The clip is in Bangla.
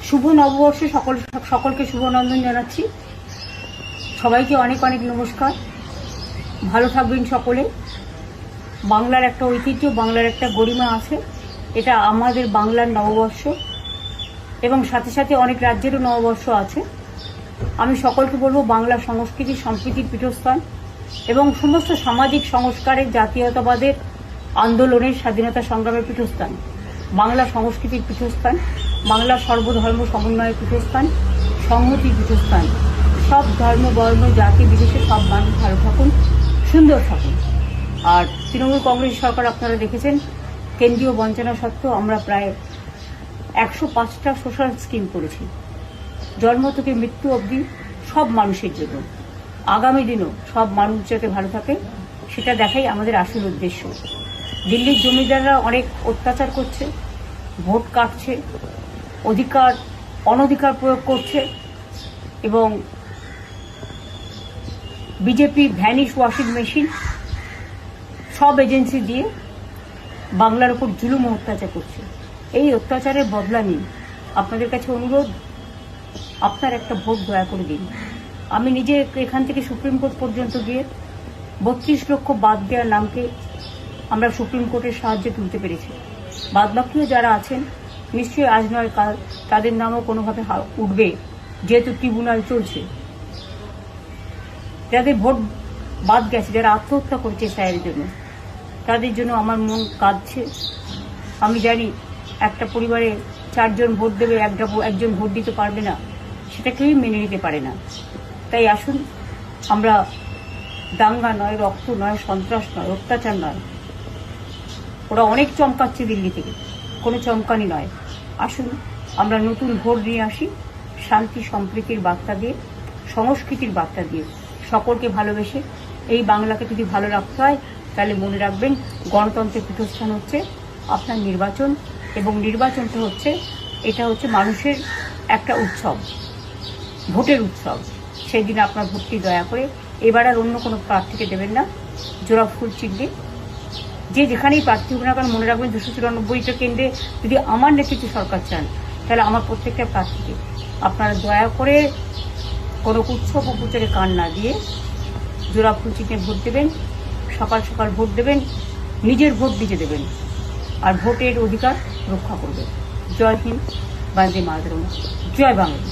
শুভ নববর্ষে সকলকে শুভনন্দন জানাচ্ছি। সবাইকে অনেক অনেক নমস্কার। ভালো থাকবেন সকলে। বাংলার একটা ঐতিহ্য, বাংলার একটা গরিমা আছে। এটা আমাদের বাংলার নববর্ষ এবং সাথে সাথে অনেক রাজ্যেরও নববর্ষ আছে। আমি সকলকে বলবো, বাংলা সংস্কৃতি সম্প্রীতির পীঠস্থান এবং সমস্ত সামাজিক সংস্কারের, জাতীয়তাবাদের আন্দোলনের, স্বাধীনতা সংগ্রামের পীঠস্থান, বাংলা সংস্কৃতির পীঠস্থান, বাংলা সর্বধর্ম সমন্বয়ের পীঠস্থান, সংহতির পীঠস্থান। সব ধর্ম, বর্ণ, জাতি বিশেষে সব মানুষ ভালো থাকুন, সুন্দর থাকুন। আর তৃণমূল কংগ্রেস সরকার আপনারা দেখেছেন, কেন্দ্রীয় বঞ্চনা সত্ত্বেও আমরা প্রায় 105টা সোশ্যাল স্কিম করেছি, জন্ম থেকে মৃত্যু অবধি সব মানুষের জন্য। আগামী দিনও সব মানুষ যাতে ভালো থাকে সেটা দেখাই আমাদের আসল উদ্দেশ্য। দিল্লির জমিদাররা অনেক অত্যাচার করছে, ভোট কাটছে, অনধিকার প্রয়োগ করছে এবং বিজেপি ভ্যানিশ ওয়াশিং মেশিন সব এজেন্সি দিয়ে বাংলার উপর জুলুম অত্যাচার করছে। এই অত্যাচারের বদলা নিন। আপনাদের কাছে অনুরোধ, আপনার একটা ভোট দয়া করে দিন। আমি নিজে এখান থেকে সুপ্রিম কোর্ট পর্যন্ত গিয়ে 32 লক্ষ বাদ দেওয়ার নামকে আমরা সুপ্রিম কোর্টের সাহায্যে তুলতে পেরেছি। বাদবাকিও যারা আছেন, নিশ্চয়ই আজ নয় কাল তাদের নামও কোনোভাবে উঠবে, যেহেতু ট্রিব্যুনাল চলছে। যাদের ভোট বাদ গেছে, যারা আত্মহত্যা করেছে স্যারের জন্য, তাদের জন্য আমার মন কাঁদছে। আমি জানি একটা পরিবারে 4 জন ভোট দেবে, একজন ভোট দিতে পারবে না, সেটা কেউই মেনে নিতে পারে না। তাই আসুন, আমরা দাঙ্গা নয়, রক্ত নয়, সন্ত্রাস নয়, অত্যাচার নয়, ওরা অনেক চমকাচ্ছে দিল্লি থেকে, কোনো চমকানি নয়। আসুন আমরা নতুন ভোট নিয়ে আসি, শান্তি সম্প্রীতির বার্তা দিয়ে, সংস্কৃতির বার্তা দিয়ে, সকলকে ভালোবেসে। এই বাংলাকে যদি ভালো রাখতে হয় তাহলে মনে রাখবেন, গণতন্ত্রের পীঠস্থান হচ্ছে আপনার নির্বাচন, এবং নির্বাচনটা হচ্ছে, এটা হচ্ছে মানুষের একটা উৎসব, ভোটের উৎসব। সেই দিন আপনার ভোটটি দয়া করে এবার আর অন্য কোনো প্রার্থীকে দেবেন না, জোড়া ফুল চিহ্নে যে যেখানেই প্রার্থী হবে না কারণ মনে রাখবেন, 294টা কেন্দ্রে যদি আমার নেতৃত্বে সরকার চান তাহলে আমার প্রত্যেকটা প্রার্থীকে আপনারা দয়া করে কোনো উৎসব উপচারে কান না দিয়ে জোড়া ফুল চিহ্নে ভোট দেবেন। সকাল সকাল ভোট দেবেন, নিজের ভোট নিজে দেবেন, আর ভোটের অধিকার রক্ষা করবেন। জয় হিন্দ, বন্দে মাতরম, জয় বাংলা।